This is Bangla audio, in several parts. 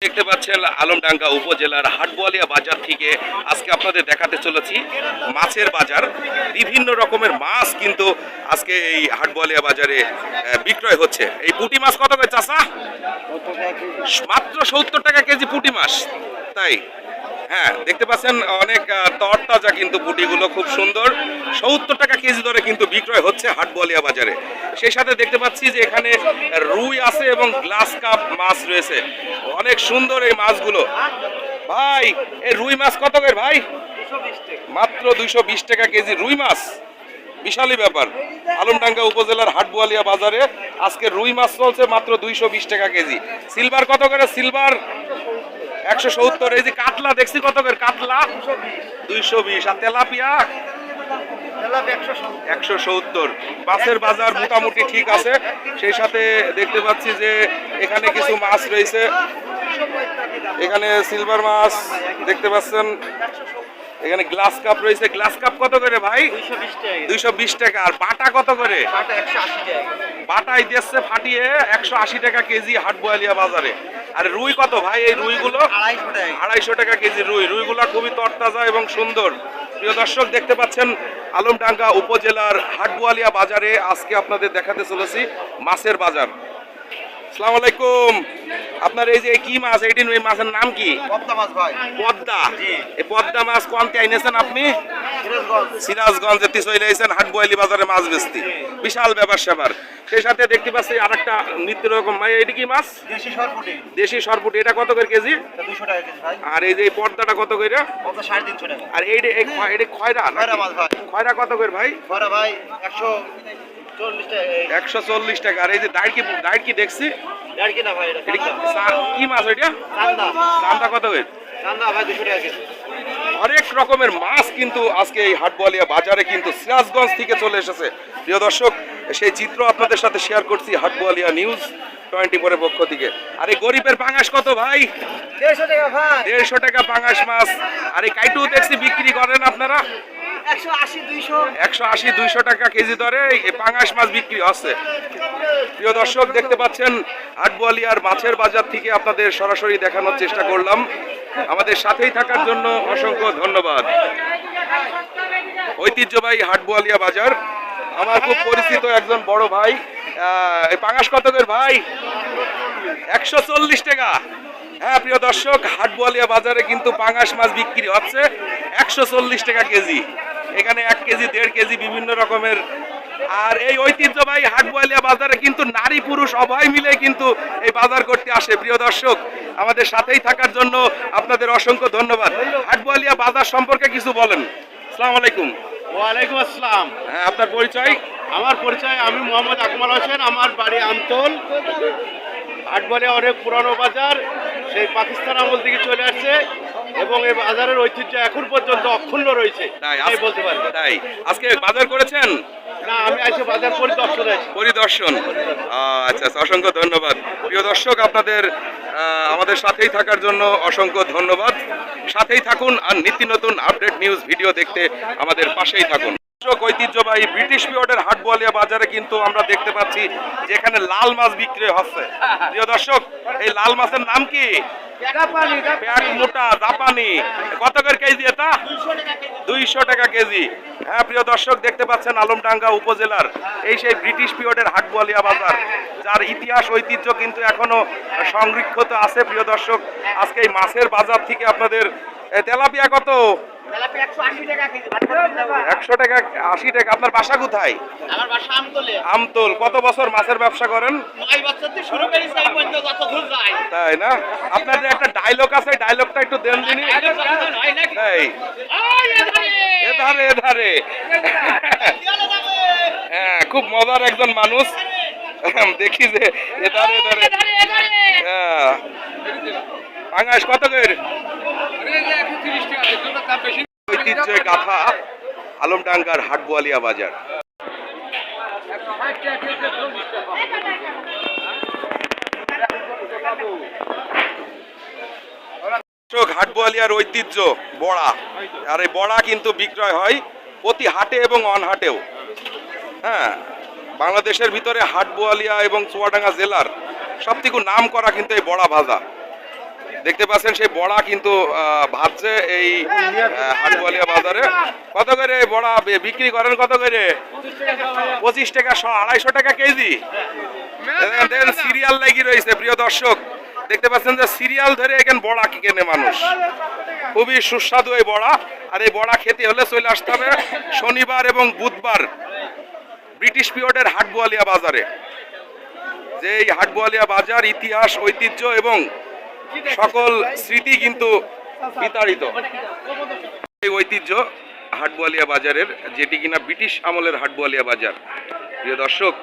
দেখতে পাচ্ছেন আলমডাঙ্গা উপজেলার হাটবোয়ালিয়া বাজার থেকে আজকে আপনাদের দেখাতে চলেছি মাছের বাজার। বিভিন্ন রকমের মাছ কিন্তু আজকে এই হাটবোয়ালিয়া বাজারে বিক্রয় হচ্ছে। এই পুঁটি মাছ কত করে চাচা? মাত্র 70 টাকা কেজি পুঁটি মাছ। তাই হ্যাঁ, দেখতে পাচ্ছেন অনেক তরতাজা কিন্তু পুঁটিগুলো খুব সুন্দর। 70 টাকা কেজি দরে কিন্তু বিক্রয় হচ্ছে হাটবোয়ালিয়া বাজারে। সেই সাথে দেখতে পাচ্ছি যে এখানে রুই আছে এবং গ্লাস কাপ মাছ রয়েছে। অনেক সুন্দর এই মাছগুলো। ভাই এই রুই মাছ কত করে ভাই? মাত্র 220 টাকা কেজি রুই মাছ। বিশালই ব্যাপার। আলমডাঙ্গা উপজেলার হাটবোয়ালিয়া বাজারে আজকে রুই মাছ চলছে মাত্র 220 টাকা কেজি। সিলভার কত করে? সিলভার 170। এই যে কাতলা দেখছি কত করে? কাতলা 220। আর তেলাপিয়া 170। মাছের বাজার মোটামুটি ঠিক আছে। সেই সাথে দেখতে পাচ্ছি যে এখানে কিছু মাছ রয়েছে। এখানে সিলভার মাছ দেখতে পাচ্ছেন। এখানে গ্লাস কাপ রয়েছে। গ্লাস কাপ কত করে ভাই? 220 টাকা। আর বাটা কত করে? বাটাই দিচ্ছে ফাটিয়ে 180 টাকা কেজি হাটবোয়ালিয়া বাজারে। আর রুই কত ভাই? এই রুইগুলো 250 টাকা কেজি রুই। রুইগুলো খুবই তরতাজা এবং সুন্দর। প্রিয় দর্শক দেখতে পাচ্ছেন আলমডাঙ্গা উপজেলার হাটবোয়ালিয়া বাজারে আজকে আপনাদের দেখাতে চলেছি মাছের বাজার। আসসালামু আলাইকুম। আপনার এই যে কি মাছ? এইটি এই মাছের নাম কি? পদ্মা মাছ ভাই। পদ্মা। এই পদ্মা মাছ কোনটি আইনেছেন আপনি? সিরাজগঞ্জে চলে আইছেন হাটবোয়ালি বাজারে মাছ বেচতে। বিশাল ব্যাপার স্যাপার। সেই সাথে দেখতে পাচ্ছি আরেকটা নিত্য রকম ভাই, এইটা কি মাছ? দেশি সরপুটি। দেশি সরপুটি। এটা কত করে কেজি? 200 টাকা কেজি ভাই। আর এই যে এই পর্দাটা কত করে? কত 350 টাকা। আর এইটা এটা খয়রা না? খয়রা মাছ ভাই। খয়রা কত করে ভাই? খয়রা ভাই 140 টাকা। 140 টাকা। আর এই যে ডাইট কি দেখছি? আর কি না ভাই এটা? কি মাছ ওইটা? চান্দা। চান্দা কত করে? চান্দা ভাই 200 টাকা কেজি। অনেক রকমের মাছ কিন্তু আজকে এই হাটবোয়ালিয়া বাজারে কিন্তু সিরাজগঞ্জ থেকে চলে এসেছে। প্রিয় দর্শক, সেই চিত্র আপনাদের সাথে শেয়ার করছি হাটবোয়ালিয়া নিউজ 24 এর পক্ষ থেকে। আর এই গরিবের পাঙাশ কত ভাই? 150 টাকা ভাই। 150 টাকা পাঙাশ মাছ। আর এই কাইটু দেখছি বিক্রি করেন আপনারা 180 200। 180 200 টাকা কেজি দরে এই পাঙাশ মাছ বিক্রি হচ্ছে। প্রিয় দর্শক দেখতে পাচ্ছেন হাটবোয়ালিয়ার মাছের বাজার থেকে আপনাদের সরাসরি দেখানোর চেষ্টা করলাম। আমাদের সাথেই থাকার জন্য অসংখ্য ধন্যবাদ। ঐতিহ্যবাহী হাটবোয়ালিয়া বাজার, আমার খুব পরিচিত একজন বড় ভাই। এই পাঙাশ কত করে ভাই? 140 টাকা। হ্যাঁ প্রিয় দর্শক, হাটবোয়ালিয়া বাজারে কিন্তু পাঙাশ মাছ বিক্রি হচ্ছে 140 টাকা কেজি। এখানে 1 কেজি 1.5 কেজি বিভিন্ন রকমের। আর এই ঐতিহ্যবাহী হাটবোয়ালিয়া বাজারে কিন্তু নারী পুরুষ উভয় মিলে কিন্তু এই বাজার করতে আসে। প্রিয় দর্শক, আমাদের সাথেই থাকার জন্য আপনাদের অসংখ্য ধন্যবাদ। হাটবোয়ালিয়া বাজার সম্পর্কে কিছু বলেন। আসসালামু আলাইকুম। ওয়ালাইকুম আসসালাম। হ্যাঁ, আপনার পরিচয়? আমার পরিচয়, আমি মোহাম্মদ আকমাল হোসেন। আমার বাড়ি আমতল। হাটবোয়ালিয়া অনেক পুরানো বাজার, সেই পাকিস্তান আমল থেকে চলে আসছে এবং এই বাজারের ঐতিহ্য এখন পর্যন্ত অক্ষুণ্ণ রয়েছে তাই বলতে পারি। তাই আজকে বাজার করেছেন? না, আমি আজকে বাজার পরিদর্শন। আচ্ছা, অসংখ্য ধন্যবাদ। প্রিয় দর্শক, আপনাদের আমাদের সাথেই থাকার জন্য অসংখ্য ধন্যবাদ। সাথেই থাকুন আর নিত্য নতুন আপডেট নিউজ ভিডিও দেখতে আমাদের পাশেই থাকুন। ঐতিহ্যবাহী ব্রিটিশ পিরিয়ডের হাটবোয়ালিয়া বাজারে কিন্তু আমরা দেখতে পাচ্ছি যেখানে লাল মাছ বিক্রি হচ্ছে। প্রিয় দর্শক, এই লাল মাছের নাম কি? পেট মোটা জাপানি। কত করে কেজি এটা? 200 টাকা কেজি। হ্যাঁ প্রিয় দর্শক, দেখতে পাচ্ছেন আলমডাঙ্গা উপজেলার এই সেই ব্রিটিশ পিরিয়ডের হাটবোয়ালিয়া বাজার, যার ইতিহাস ঐতিহ্য কিন্তু এখনো সংরক্ষিত আছে। প্রিয় দর্শক, আজকে এই মাছের বাজার থেকে আপনাদের তেলাপিয়া কত? 100 টাকা 80 টাকা। আপনার বাসা কোথায়? আমার বাসা আমতলে। আমতল। কত বছর মাছের ব্যবসা করেন? 9 বছর থেকে শুরু করেছি, এই পর্যন্ত যত দূর যায়। তাই না? আপনার যে একটা ডায়লগ আছে, ডায়লগটা একটু দেন দিনি। এই এধারে এধারে। হ্যাঁ, খুব মজার একজন মানুষ। দেখি যে এধারে এধারে। হ্যাঁ, পাঙাশ কত করে? ঐতিহ্য গাথা আলমডাঙ্গার হাটবোয়ালিয়া বাজার। হাটবোয়ালিয়ার ঐতিহ্য বড়া। আর এই বড়া কিন্তু বিক্রয় হয় প্রতি হাটে এবং অনহাটেও। হ্যাঁ, বাংলাদেশের ভিতরে হাটবোয়ালিয়া এবং চুয়াডাঙ্গা জেলার সবথেকে নাম করা কিন্তু এই বড়া ভাজা। দেখতে পাচ্ছেন সেই বড়া কিন্তু ভাজছে এই হাটবোয়ালিয়া বাজারে। কত করে এই বড়া বিক্রি করেন কত করে? 25 টাকা, 250 টাকা কেজি। দেখেন সিরিয়াল লাগি রয়েছে প্রিয় দর্শক, দেখতে পাচ্ছেন যে সিরিয়াল ধরে এখানে বড়া কেনে মানুষ। খুবই সুস্বাদু এই বড়া। আর এই বড়া খেতে হলে চলে আসতে হবে শনিবার এবং বুধবার ব্রিটিশ পিরিয়ডের হাটবোয়ালিয়া বাজারে। যে এই হাটবোয়ালিয়া বাজার ইতিহাস, ঐতিহ্য এবং সকল স্মৃতি কিন্তু বিতাড়িত। এই ঐতিহ্য হাটবোয়ালিয়া বাজারের, যেটি কিনা ব্রিটিশ আমলের হাটবোয়ালিয়া বাজার। প্রিয় দর্শক,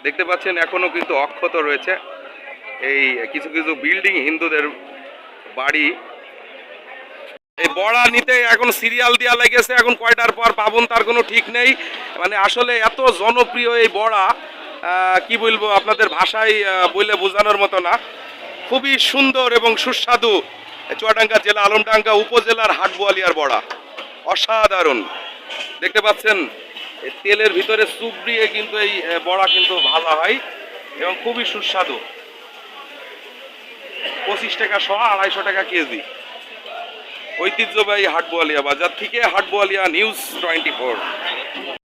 দেখতে পাচ্ছেন এখনো কিন্তু অক্ষত রয়েছে এই কিছু কিছু বিল্ডিং, হিন্দুদের বাড়ি। এই বড়া নিতে এখন সিরিয়াল দেওয়া লেগেছে, এখন কয়টার পর পাবন তার কোনো ঠিক নেই। মানে আসলে এত জনপ্রিয় এই বড়া, কি বলবো আপনাদের ভাষায় বলে বোঝানোর মতো না। খুবই সুন্দর এবং সুস্বাদু চুয়াডাঙ্গা জেলা আলমডাঙ্গা উপজেলার হাটবোয়ালিয়ার বড়া, অসাধারণ। দেখতে পাচ্ছেন এই তেলের ভিতরে চুবড়িয়ে কিন্তু এই বড়া কিন্তু ভাজা হয় এবং খুবই সুস্বাদু। 25 টাকা শ, 250 টাকা কেজি। ঐতিহ্যবাহী হাটবোয়ালিয়া বাজার থেকে হাটবোয়ালিয়া নিউজ 24।